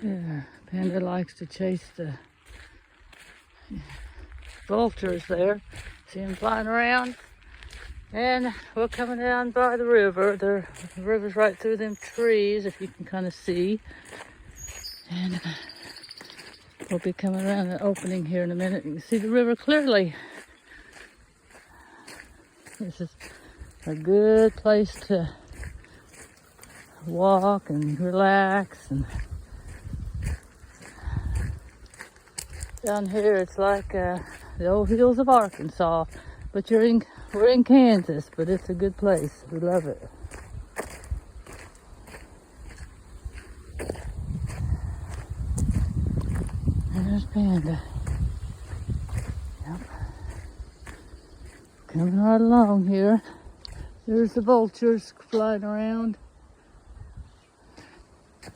Yeah, Panda likes to chase the vultures there. See them flying around. And we're coming down by the river. The river's right through them trees, if you can kind of see. And we'll be coming around the opening here in a minute. You can see the river clearly. This is a good place to walk and relax. And down here it's like the old hills of Arkansas, but we're in Kansas, but it's a good place. We love it. There's Panda. Yep. Coming right along here. There's the vultures flying around.